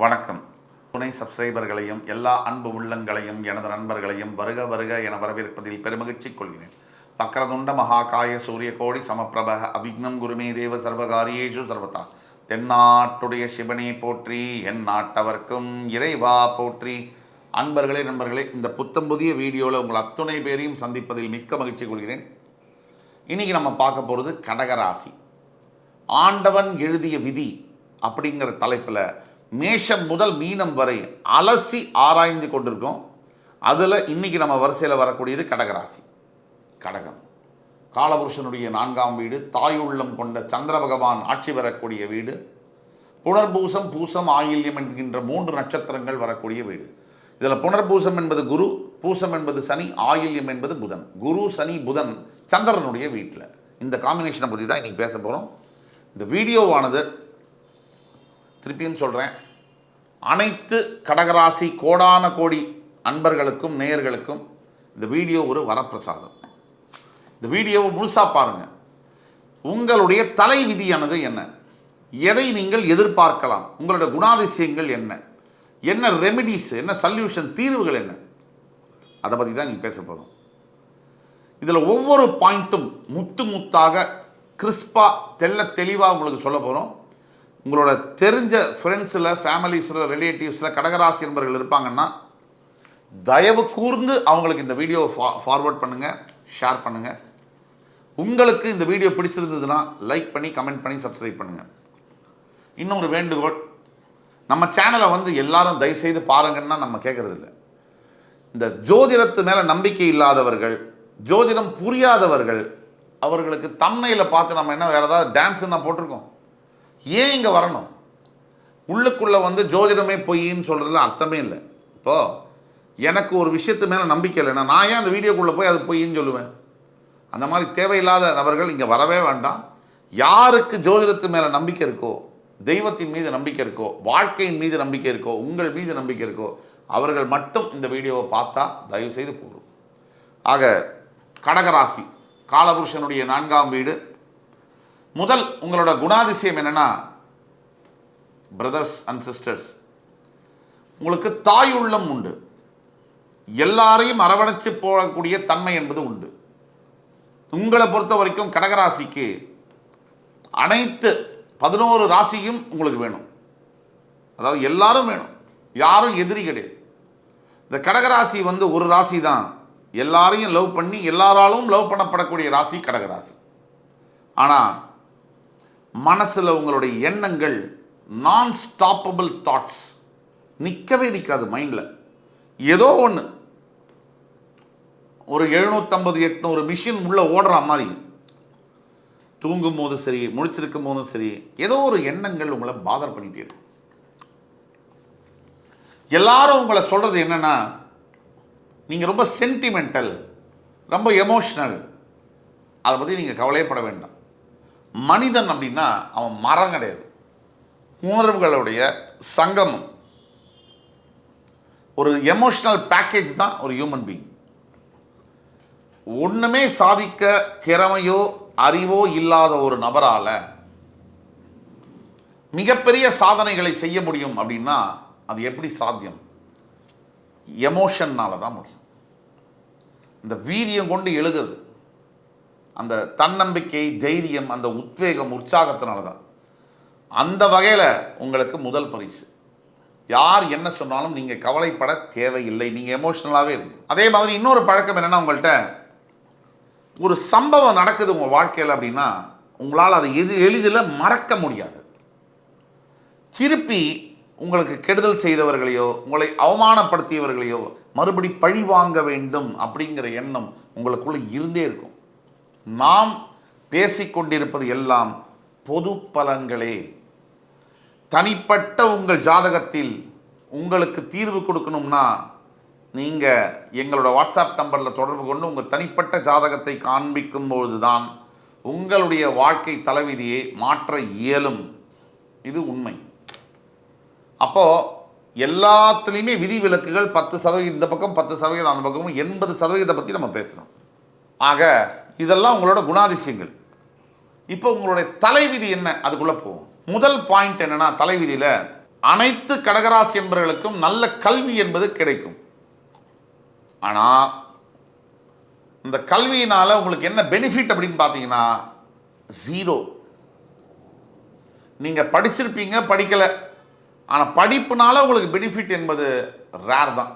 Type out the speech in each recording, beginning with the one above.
வணக்கம். துணை சப்ஸ்கிரைபர்களையும் எல்லா அன்பு உள்ளங்களையும் எனது நண்பர்களையும் வருக வருக என வரவேற்பதில் பெருமகிழ்ச்சி கொள்கிறேன். வக்ரதுண்ட மகாகாய சூரிய கோடி சமப்பிரப அபிக்னம் குருமே தேவ சர்வகாரியேஷு சர்வதா. தென்னாட்டுடைய சிவனே போற்றி, என் நாட்டவர்க்கும் இறைவா போற்றி. அன்பர்களே, நண்பர்களே, இந்த புத்தம் புதிய வீடியோவில் உங்கள் அத்துணை பேரையும் சந்திப்பதில் மிக்க மகிழ்ச்சி கொள்கிறேன். இன்றைக்கி நம்ம பார்க்க போகிறது கடகராசி. ஆண்டவன் எழுதிய விதி அப்படிங்கிற தலைப்பில் மேஷம் முதல் மீனம் வரை அலசி ஆராய்ந்து கொண்டிருக்கோம். அதில் இன்றைக்கி நம்ம வரிசையில் வரக்கூடியது கடகராசி. கடகம் காலபுருஷனுடைய 4ஆம் வீடு, தாயுள்ளம் கொண்ட சந்திர பகவான் ஆட்சி பெறக்கூடிய வீடு, புனர்பூசம் பூசம் ஆயில்யம் என்கின்ற 3 நட்சத்திரங்கள் வரக்கூடிய வீடு. இதில் புனர்பூசம் என்பது குரு, பூசம் என்பது சனி, ஆயில்யம் என்பது புதன். குரு சனி புதன் சந்திரனுடைய வீட்டில். இந்த காம்பினேஷனை பற்றி தான் இன்றைக்கி பேச போகிறோம். இந்த வீடியோவானது திருப்பியும் சொல்கிறேன், அனைத்து கடகராசி கோடான கோடி அன்பர்களுக்கும் நேயர்களுக்கும் இந்த வீடியோ ஒரு வரப்பிரசாதம். இந்த வீடியோவை முழுசாக பாருங்கள். உங்களுடைய தலை விதியானது என்ன, எதை நீங்கள் எதிர்பார்க்கலாம், உங்களுடைய குணாதிசயங்கள் என்ன, என்ன ரெமிடிஸ், என்ன சல்யூஷன், தீர்வுகள் என்ன, அதை பற்றி தான் நீங்கள் பேச போகிறோம். இதில் ஒவ்வொரு பாயிண்ட்டும் முத்து முத்தாக கிறிஸ்பாக தெளிவாக உங்களுக்கு சொல்ல போகிறோம். உங்களோட தெரிஞ்ச ஃப்ரெண்ட்ஸில், ஃபேமிலிஸில், ரிலேட்டிவ்ஸில் கடகராசி என்பவர்கள் இருப்பாங்கன்னா தயவு கூர்ந்து அவங்களுக்கு இந்த வீடியோவை ஃபார்வர்ட் பண்ணுங்கள், ஷேர் பண்ணுங்கள். உங்களுக்கு இந்த வீடியோ பிடிச்சிருந்ததுன்னா லைக் பண்ணி, கமெண்ட் பண்ணி, சப்ஸ்கிரைப் பண்ணுங்கள். இன்னொரு வேண்டுகோள், நம்ம சேனலை எல்லாரும் தயவுசெய்து பாருங்கன்னா நம்ம கேட்குறதில்ல. இந்த ஜோதிடத்து மேலே நம்பிக்கை இல்லாதவர்கள், ஜோதிடம் புரியாதவர்கள், அவர்களுக்கு தம்ப்நெயிலை பார்த்து நம்ம என்ன வேறு ஏதாவது டான்ஸுன்னா போட்டிருக்கோம், ஏன் இங்கே வரணும்? உள்ளுக்குள்ளே ஜோதிடமே பொய்ன்னு சொல்கிறதுல அர்த்தமே இல்லை. இப்போது எனக்கு ஒரு விஷயத்து மேலே நம்பிக்கை இல்லைன்னா நான் ஏன் அந்த வீடியோக்குள்ளே போய் அது பொய்ன்னு சொல்லுவேன்? அந்த மாதிரி தேவையில்லாத நபர்கள் இங்கே வரவே வேண்டாம். யாருக்கு ஜோதிடத்து மேலே நம்பிக்கை இருக்கோ, தெய்வத்தின் மீது நம்பிக்கை இருக்கோ, வாழ்க்கையின் மீது நம்பிக்கை இருக்கோ, உங்கள் மீது நம்பிக்கை இருக்கோ, அவர்கள் மட்டும் இந்த வீடியோவை பார்த்தா தயவுசெய்து போகும். ஆக கடகராசி காலபுருஷனுடைய 4ஆம் வீடு. முதல் உங்களோட குணாதிசயம் என்னன்னா, பிரதர்ஸ் அண்ட் சிஸ்டர்ஸ், உங்களுக்கு தாய் உள்ளம் உண்டு. எல்லாரையும் அரவணைச்சு போகக்கூடிய தன்மை என்பது உண்டு. உங்களை பொறுத்த வரைக்கும் கடகராசிக்கு அனைத்து 11 ராசியும் உங்களுக்கு வேணும். அதாவது எல்லாரும் வேணும், யாரும் எதிரி கிடையாது. இந்த கடகராசி ஒரு ராசி தான் எல்லாரையும் லவ் பண்ணி எல்லாராலும் லவ் பண்ணப்படக்கூடிய ராசி கடகராசி. ஆனால் மனசில் உங்களுடைய எண்ணங்கள் நான் ஸ்டாப்பபிள் தாட்ஸ், நிற்கவே நிற்காது மைண்டில். ஏதோ ஒன்று, ஒரு 750-800 மிஷின் உள்ளே ஓடுற மாதிரி, தூங்கும் போதும் சரி, முடிச்சிருக்கும் போதும் சரி, ஏதோ ஒரு எண்ணங்கள் உங்களை பாதர் பண்ணிட்டே இருக்கு. எல்லாரும் உங்களை சொல்கிறது என்னென்னா, நீங்கள் ரொம்ப சென்டிமெண்டல், ரொம்ப எமோஷ்னல். அதை பற்றி நீங்கள் கவலையப்பட வேண்டாம். மனிதன் அப்படின்னா அவன் மரம் கிடையாது, உணர்வுகளுடைய சங்கமம். ஒரு எமோஷனல் பேக்கேஜ் தான் ஒரு ஹியூமன் பீயிங். ஒன்றுமே சாதிக்க திறமையோ அறிவோ இல்லாத ஒரு நபரால் மிகப்பெரிய சாதனைகளை செய்ய முடியும் அப்படின்னா அது எப்படி சாத்தியம்? எமோஷன்னால தான் முடியும். இந்த வீரியம் கொண்டு எழுதுறது, அந்த தன்னம்பிக்கை, தைரியம், அந்த உத்வேகம், உற்சாகத்தினால தான். அந்த வகையில் உங்களுக்கு முதல் பரிசு. யார் என்ன சொன்னாலும் நீங்கள் கவலைப்பட தேவையில்லை, நீங்கள் எமோஷ்னலாகவே இருக்கு. அதே மாதிரி இன்னொரு பழக்கம் என்னென்னா, உங்கள்கிட்ட ஒரு சம்பவம் நடக்குது உங்கள் வாழ்க்கையில் அப்படின்னா உங்களால் அதை எளிதில் மறக்க முடியாது. திருப்பி உங்களுக்கு கெடுதல் செய்தவர்களையோ, உங்களை அவமானப்படுத்தியவர்களையோ மறுபடி பழி வாங்க வேண்டும் அப்படிங்கிற எண்ணம் உங்களுக்குள்ளே இருந்தே இருக்கும். நாம் பேசிக்கொண்டிருப்பது எல்லாம் பொது பலன்களே. தனிப்பட்ட உங்கள் ஜாதகத்தில் உங்களுக்கு தீர்வு கொடுக்கணும்னா நீங்கள் எங்களோட வாட்ஸ்அப் நம்பரில் தொடர்பு கொண்டு உங்கள் தனிப்பட்ட ஜாதகத்தை காண்பிக்கும் பொழுது தான் உங்களுடைய வாழ்க்கை தலைவிதியை மாற்ற இயலும். இது உண்மை. அப்போது எல்லாத்துலேயுமே விதி விலக்குகள் 10% இந்த பக்கம், 10% அந்த பக்கமும், 80% பற்றி நம்ம பேசணும். ஆக இதெல்லாம் உங்களோட குணாதிசயங்கள். இப்போ உங்களுடைய தலைவிதி என்ன, அதுக்குள்ளே போகும். முதல் பாயிண்ட் என்னன்னா, தலைவிதியில் அனைத்து கடகராசி என்பவர்களுக்கும் நல்ல கல்வி என்பது கிடைக்கும். ஆனால் இந்த கல்வியினால் உங்களுக்கு என்ன பெனிஃபிட் அப்படின்னு பார்த்தீங்கன்னா ஜீரோ. நீங்கள் படிச்சிருப்பீங்க, படிக்கலை, ஆனால் படிப்புனால உங்களுக்கு பெனிஃபிட் என்பது ரேர் தான்.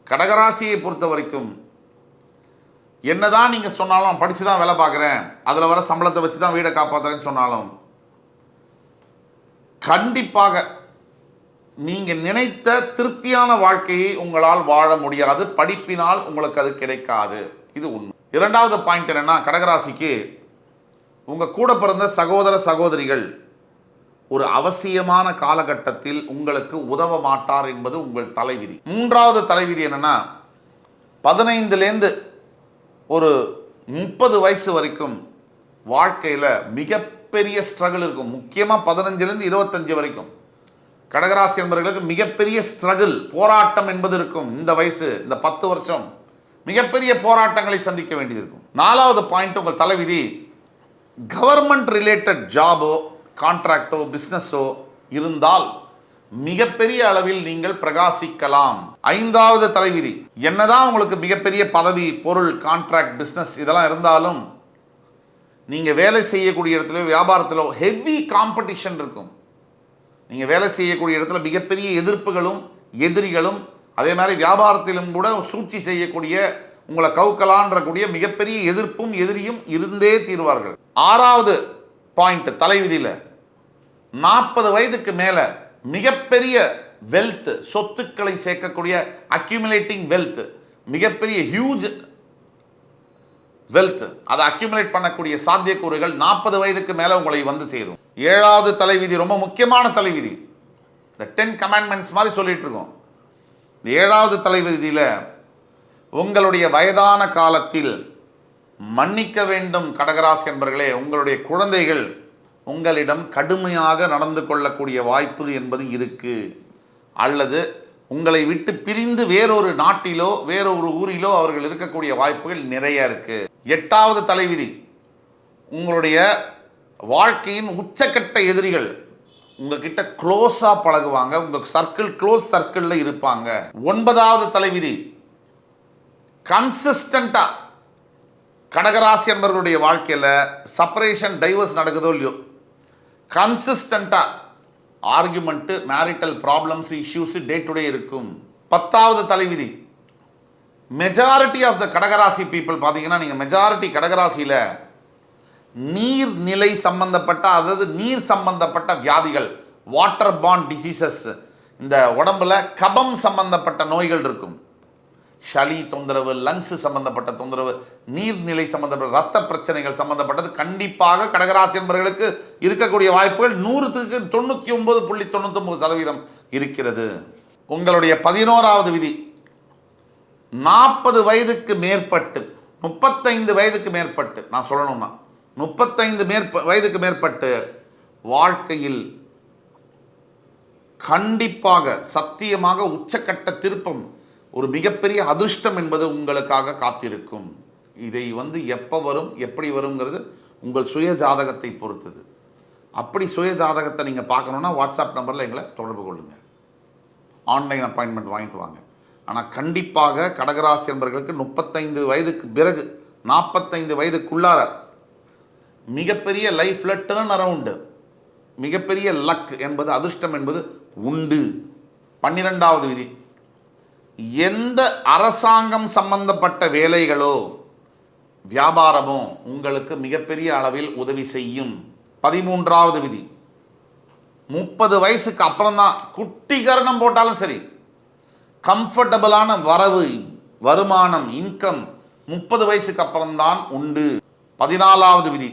கடகராசியை பொறுத்த வரைக்கும் என்னதான் நீங்கள் சொன்னாலும் படித்து தான் வேலை பார்க்குறேன், அதில் வர சம்பளத்தை வச்சு தான் வீடை காப்பாற்றுறேன்னு சொன்னாலும் கண்டிப்பாக நீங்கள் நினைத்த திருப்தியான வாழ்க்கையை உங்களால் வாழ முடியாது. படிப்பினால் உங்களுக்கு அது கிடைக்காது. இது உண்மை. இரண்டாவது பாயிண்ட் என்னன்னா, கடகராசிக்கு உங்கள் கூட பிறந்த சகோதர சகோதரிகள் ஒரு அவசியமான காலகட்டத்தில் உங்களுக்கு உதவ மாட்டார் என்பது உங்கள் தலைவிதி. மூன்றாவது தலைவிதி என்னன்னா, 15லேருந்து ஒரு 30 வயசு வரைக்கும் வாழ்க்கையில் மிகப்பெரிய ஸ்ட்ரகிள் இருக்கும். முக்கியமாக 15லேருந்து 25 வரைக்கும் கடகராசி என்பவர்களுக்கு மிகப்பெரிய ஸ்ட்ரகிள், போராட்டம் என்பது இருக்கும். இந்த வயசு, இந்த 10 வருஷம் மிகப்பெரிய போராட்டங்களை சந்திக்க வேண்டியது இருக்கும். நாலாவது பாயிண்ட், உங்கள் தலைவிதி கவர்மெண்ட் ரிலேட்டட் ஜாபோ கான்ட்ராக்டோ பிஸ்னஸோ இருந்தால் மிகப்பெரிய அளவில் நீங்கள் பிரகாசிக்கலாம். ஐந்தாவது தலைவிதி, என்னதான் உங்களுக்கு மிகப்பெரிய பதவி, பொருள், கான்ட்ராக்ட், பிஸ்னஸ் இதெல்லாம் இருந்தாலும் நீங்கள் வேலை செய்யக்கூடிய இடத்துல, வியாபாரத்தில் ஹெவி காம்படிஷன் இருக்கும். நீங்கள் வேலை செய்யக்கூடிய இடத்துல மிகப்பெரிய எதிர்ப்புகளும் எதிரிகளும், அதே மாதிரி வியாபாரத்திலும் கூட சூழ்ச்சி செய்யக்கூடிய, உங்களை கவுக்கலான்ற கூடிய மிகப்பெரிய எதிர்ப்பும் எதிரியும் இருந்தே தீர்வார்கள். ஆறாவது பாயிண்ட் தலைவிதியில் 40 வயதுக்கு மேலே மிகப்பெரிய வெல்த், சொத்துக்களை சேர்க்கக்கூடிய அக்யூமுலேட்டிங் வெல்த், மிகப்பெரிய ஹியூஜ் வெல்த், அதை அக்யூமுலேட் பண்ணக்கூடிய சாத்தியக்கூறுகள் 40 வயதுக்கு மேலே உங்களை வந்து சேரும். ஏழாவது தலைவிதி ரொம்ப முக்கியமான தலைவிதி. இந்த 10 கமாண்ட்மெண்ட்ஸ் மாதிரி சொல்லிட்டு இருக்கோம். இந்த ஏழாவது தலைவிதியில் உங்களுடைய வயதான காலத்தில் மன்னிக்க வேண்டும் கடகராசி என்பவர்களே, உங்களுடைய குழந்தைகள் உங்களிடம் கடுமையாக நடந்து கொள்ளக்கூடிய வாய்ப்பு என்பது இருக்கு. அல்லது உங்களை விட்டு பிரிந்து வேறொரு நாட்டிலோ வேறொரு ஊரிலோ அவர்கள் இருக்கக்கூடிய வாய்ப்புகள் நிறைய இருக்கு. எட்டாவது தலைவிதி, உங்களுடைய வாழ்க்கையின் உச்சக்கட்ட எதிரிகள் உங்ககிட்ட க்ளோஸா பழகுவாங்க, உங்க சர்க்கிள் க்ளோஸ் சர்க்கிள்ல இருப்பாங்க. ஒன்பதாவது தலைவிதி, கன்சிஸ்டண்டா கடகராசி என்பவர்களுடைய வாழ்க்கையில் செப்பரேஷன், டைவர்ஸ் நடக்குதோ இல்லையோ, கன்சிஸ்டண்டா argument, marital problems, issues day to day இருக்கும். 10வது தலைவிதி, மெஜாரிட்டி ஆஃப் த கடகராசி பீப்புள் பார்த்தீங்கன்னா, நீங்கள் மெஜாரிட்டி கடகராசியில் நீர்நிலை சம்பந்தப்பட்ட, அதாவது நீர் சம்பந்தப்பட்ட வியாதிகள், வாட்டர் பாண்ட் டிசீசஸ், இந்த உடம்புல கபம் சம்பந்தப்பட்ட நோய்கள் இருக்கும். சளி தொந்தரவு, லங்ஸ் சம்பந்தப்பட்ட தொந்தரவு, நீர்நிலை சம்பந்தப்பட்ட ரத்த பிரச்சனைகள் சம்பந்தப்பட்டது கண்டிப்பாக கடகராசி என்பவர்களுக்கு இருக்கக்கூடிய வாய்ப்புகள் 100க்கு 99.99% இருக்கிறது. உங்களுடைய 11வது விதி, 40 வயதுக்கு மேற்பட்டு 35 வயதுக்கு மேற்பட்டு, நான் சொல்லணும்னா 35 வயதுக்கு மேற்பட்டு வாழ்க்கையில் கண்டிப்பாக சத்தியமாக உச்சக்கட்ட திருப்பம், ஒரு மிகப்பெரிய அதிர்ஷ்டம் என்பது உங்களுக்காக காத்திருக்கும். இதை எப்போ வரும், எப்படி வருங்கிறது உங்கள் சுய ஜாதகத்தை பொறுத்தது. அப்படி சுய ஜாதகத்தை நீங்கள் பார்க்கணுன்னா வாட்ஸ்அப் நம்பரில் எங்களை தொடர்பு கொள்ளுங்கள், ஆன்லைன் அப்பாயின்மெண்ட் வாங்கிட்டு வாங்க. ஆனால் கண்டிப்பாக கடகராசி என்பவர்களுக்கு 35 வயதுக்கு பிறகு 45 வயதுக்குள்ளார மிகப்பெரிய லைஃப்பில் டேர்ன் அரவுண்டு, மிகப்பெரிய லக் என்பது, அதிர்ஷ்டம் என்பது உண்டு. 12வது விதி, எந்த அரசாங்கம் சம்பந்தப்பட்ட வேலைகளோ வியாபாரமோ உங்களுக்கு மிகப்பெரிய அளவில் உதவி செய்யும். 13வது விதி, 30 வயசுக்கு அப்புறம் தான் குட்டிகரணம் போட்டாலும் சரி, கம்ஃபர்டபுளான வரவு, வருமானம், இன்கம் 30 வயசுக்கு அப்புறம்தான் உண்டு. 14வது விதி,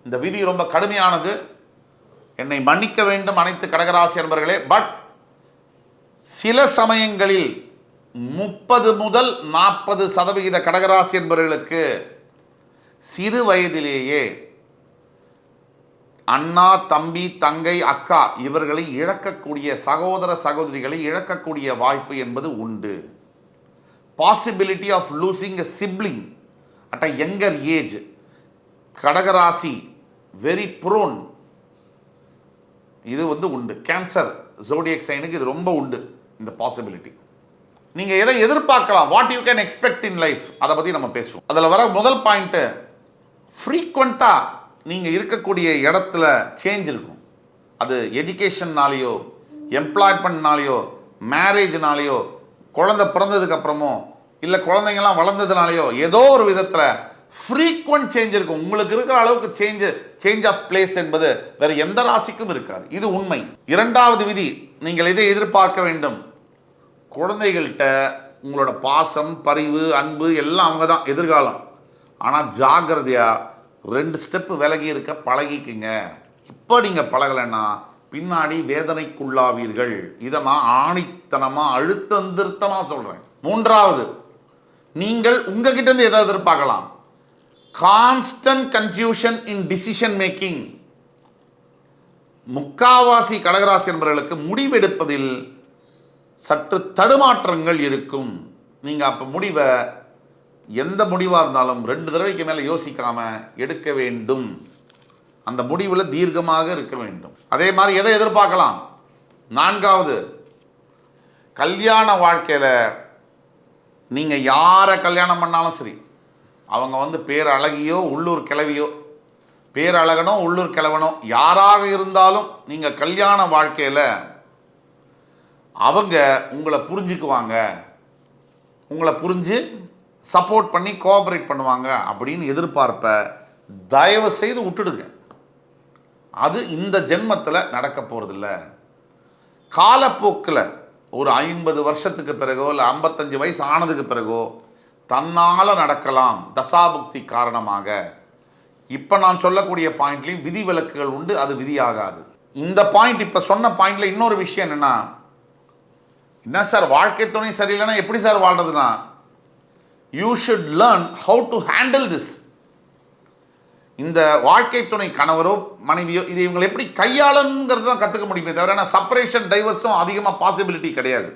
இந்த விதி ரொம்ப கடுமையானது, என்னை மன்னிக்க வேண்டும் அனைத்து கடகராசி என்பவர்களே. பட் சில சமயங்களில் 30 முதல் 40% கடகராசி என்பவர்களுக்கு சிறு வயதிலேயே அண்ணா, தம்பி, தங்கை, அக்கா இவர்களை இழக்கக்கூடிய, சகோதர சகோதரிகளை இழக்கக்கூடிய வாய்ப்பு என்பது உண்டு. Possibility of losing a sibling at a younger age, கடகராசி வெரி ப்ரோன், இது உண்டு. கேன்சர் ஜோடியக் சைனுக்கு இது ரொம்ப உண்டு, இந்த பாசிபிலிட்டி. நீங்கள் எதை எதிர்பார்க்கலாம், what you can expect in life, அதை பற்றி நம்ம பேசுவோம். அதில் வர முதல் பாயிண்ட்டு, ஃப்ரீக்வெண்ட்டாக நீங்கள் இருக்கக்கூடிய இடத்துல சேஞ்ச் இருக்கும். அது எஜுகேஷன்னாலேயோ, எம்ப்ளாய்மெண்ட்னாலேயோ, மேரேஜ்னாலேயோ, குழந்தை பிறந்ததுக்கு அப்புறமோ, இல்லை குழந்தைங்கள்லாம் வளர்ந்ததுனாலேயோ, ஏதோ ஒரு விதத்தில் ஃப்ரீக்வெண்ட் சேஞ்ச் இருக்கும். உங்களுக்கு இருக்கிற அளவுக்கு சேஞ்ச் ஆஃப் பிளேஸ் என்பது வேறு எந்த ராசிக்கும் இருக்காது. இது உண்மை. இரண்டாவது விதி, நீங்கள் எதை எதிர்பார்க்க வேண்டும், குழந்தைகள்கிட்ட உங்களோட பாசம், பரிவு, அன்பு எல்லாம் அவங்க தான் எதிர்காலம். ஆனால் ஜாகிரதையாக 2 ஸ்டெப்பு விலகி இருக்க பழகிக்குங்க. இப்போ நீங்கள் பழகலைன்னா பின்னாடி வேதனைக்குள்ளாவீர்கள். இதை நான் ஆணித்தனமாக அழுத்தம் திருத்தமாக சொல்கிறேன். மூன்றாவது, நீங்கள் உங்ககிட்ட இருந்து எதை எதிர்பார்க்கலாம், கான்ஸ்டன்ட் கன்ஃபியூஷன் இன் டிசிஷன் மேக்கிங். முக்காவாசி கடகராசி என்பவர்களுக்கு முடிவெடுப்பதில் சற்று தடுமாற்றங்கள் இருக்கும். நீங்கள் அப்போ முடிவை, எந்த முடிவாக இருந்தாலும் 2 தடவைக்கு மேலே யோசிக்காம எடுக்க வேண்டும். அந்த முடிவில் தீர்க்கமாக இருக்க வேண்டும். அதே மாதிரி எதை எதிர்பார்க்கலாம், நான்காவது, கல்யாண வாழ்க்கையில் நீங்கள் யாரை கல்யாணம் பண்ணாலும் சரி, அவங்க பேரழகியோ உள்ளூர் கிழவியோ, பேரழகனோ உள்ளூர் கிழவனோ யாராக இருந்தாலும் நீங்கள் கல்யாண வாழ்க்கையில் அவங்க உங்களை புரிஞ்சுக்குவாங்க, உங்களை புரிஞ்சு சப்போர்ட் பண்ணி கோஆப்ரேட் பண்ணுவாங்க அப்படின்னு எதிர்பார்ப்ப தயவு செய்து விட்டுடுங்க. அது இந்த ஜென்மத்தில் நடக்க போகிறதில்ல. காலப்போக்கில் ஒரு 50 வருஷத்துக்கு பிறகோ இல்லை 55 வயசு ஆனதுக்கு பிறகோ தன்னால் நடக்கலாம், தசாபுக்தி காரணமாக. இப்போ நான் சொல்லக்கூடிய பாயிண்ட்லேயும் விதி விலக்குகள் உண்டு, அது விதியாகாது. இந்த பாயிண்ட், இப்போ சொன்ன பாயிண்டில் இன்னொரு விஷயம் என்னென்னா, என்ன சார் வாழ்க்கை துணை சரியில்லைன்னா எப்படி சார் வாழ்றதுன்னா, you should learn how to handle this. இந்த வாழ்க்கை துணை கணவரோ மனைவியோ இதை இவங்களை எப்படி கையாளணுங்கிறது தான் கற்றுக்க முடியுமே தவிர செப்பரேஷன் டைவர்ஸும் அதிகமாக பாசிபிலிட்டி கிடையாது.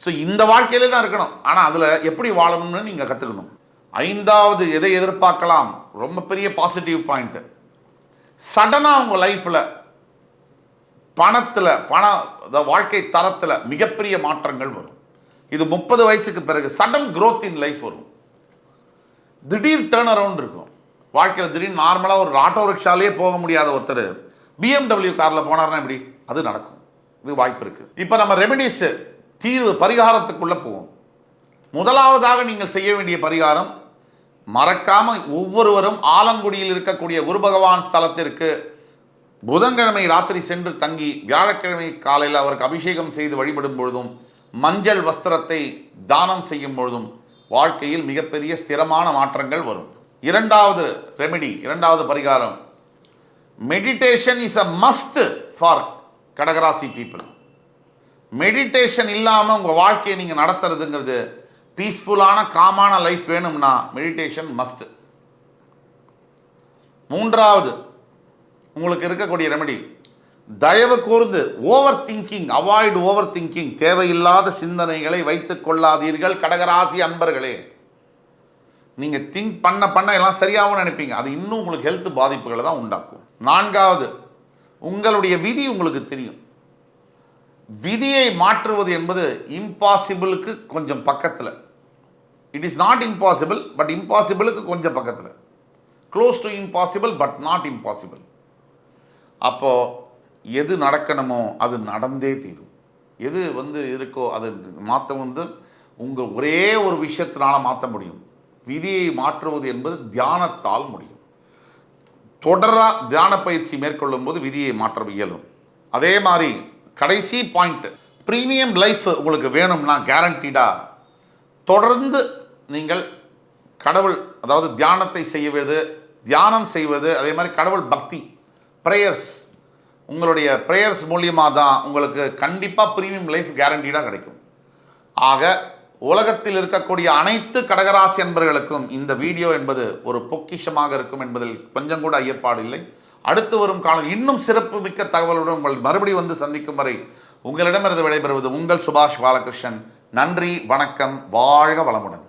ஸோ இந்த வாழ்க்கையிலே தான் இருக்கணும், ஆனால் அதில் எப்படி வாழணும்னு நீங்கள் கற்றுக்கணும். ஐந்தாவது, எதை எதிர்பார்க்கலாம், ரொம்ப பெரிய பாசிட்டிவ் பாயிண்ட்டு, சடனாக உங்கள் லைஃப்பில் பணத்தில் வாழ்க்கை தரத்தில் மிகப்பெரிய மாற்றங்கள் வரும். இது 30 வயசுக்கு பிறகு சடன் க்ரோத் இன் லைஃப் வரும். திடீர் டேர்ன் அரவுண்ட் இருக்கும் வாழ்க்கையில். திடீர்னு நார்மலாக ஒரு ஆட்டோ ரிக்ஷாலே போக முடியாத ஒருத்தர் BMW காரில் போனார்னா எப்படி, அது நடக்கும். இது வாய்ப்பு இருக்குது. இப்போ நம்ம ரெமெடிஸ், தீர்வு, பரிகாரத்துக்குள்ளே போவோம். முதலாவதாக நீங்கள் செய்ய வேண்டிய பரிகாரம், மறக்காமல் ஒவ்வொருவரும் ஆலங்குடியில் இருக்கக்கூடிய குரு பகவான் ஸ்தலத்திற்கு புதன்கிழமை ராத்திரி சென்று தங்கி வியாழக்கிழமை காலையில் அவருக்கு அபிஷேகம் செய்து வழிபடும் பொழுதும் மஞ்சள் வஸ்திரத்தை தானம் செய்யும் பொழுதும் வாழ்க்கையில் மிகப்பெரிய ஸ்திரமான மாற்றங்கள் வரும். இரண்டாவது ரெமெடி, இரண்டாவது பரிகாரம், meditation is a must for கடகராசி பீப்புள். மெடிடேஷன் இல்லாமல் உங்கள் வாழ்க்கையை நீங்கள் நடத்துறதுங்கிறது, பீஸ்ஃபுல்லான காமான லைஃப் வேணும்னா மெடிடேஷன் மஸ்ட். மூன்றாவது உங்களுக்கு இருக்கக்கூடிய ரெமெடி, தயவு கூர்ந்து over thinking, avoid over thinking. தேவையில்லாத சிந்தனைகளை வைத்துக் கொள்ளாதீர்கள் கடகராசி அன்பர்களே. நீங்கள் திங்க் பண்ண எல்லாம் சரியாகவும் நினைப்பீங்க, அது இன்னும் உங்களுக்கு ஹெல்த் பாதிப்புகளை தான் உண்டாக்கும். நான்காவது, உங்களுடைய விதி உங்களுக்கு தெரியும். விதியை மாற்றுவது என்பது இம்பாசிபிளுக்கு கொஞ்சம் பக்கத்தில். It is not impossible, but இம்பாசிபிளுக்கு கொஞ்சம் பக்கத்தில். Close to impossible but not impossible. அப்போது எது நடக்கணுமோ அது நடந்தே தீரும். எது இருக்கோ அது மாற்ற உங்கள் ஒரே ஒரு விஷயத்தினால மாற்ற முடியும். விதியை மாற்றுவது என்பது தியானத்தால் முடியும். தொடராக தியான பயிற்சி மேற்கொள்ளும் போது விதியை மாற்ற இயலும். அதே மாதிரி கடைசி பாயிண்ட், ப்ரீமியம் லைஃப் உங்களுக்கு வேணும்னா கேரண்டீடாக தொடர்ந்து நீங்கள் கடவுள், அதாவது தியானத்தை தியானம் செய்வது, அதே மாதிரி கடவுள் பக்தி, ப்ரேயர்ஸ், உங்களுடைய ப்ரேயர்ஸ் மூலியமாக தான் உங்களுக்கு கண்டிப்பாக ப்ரீமியம் லைஃப் கேரண்டீடாக கிடைக்கும். ஆக உலகத்தில் இருக்கக்கூடிய அனைத்து கடகராசி என்பவர்களுக்கும் இந்த வீடியோ என்பது ஒரு பொக்கிஷமாக இருக்கும் என்பதில் கொஞ்சம் கூட ஐயப்பாடு இல்லை. அடுத்து வரும் காலம் இன்னும் சிறப்பு மிக்க தகவலுடன் உங்கள் மறுபடி சந்திக்கும் வரை உங்களிடமிருந்து விடைபெறுவது உங்கள் சுபாஷ் பாலகிருஷ்ணன். நன்றி, வணக்கம், வாழ்க வளமுடன்.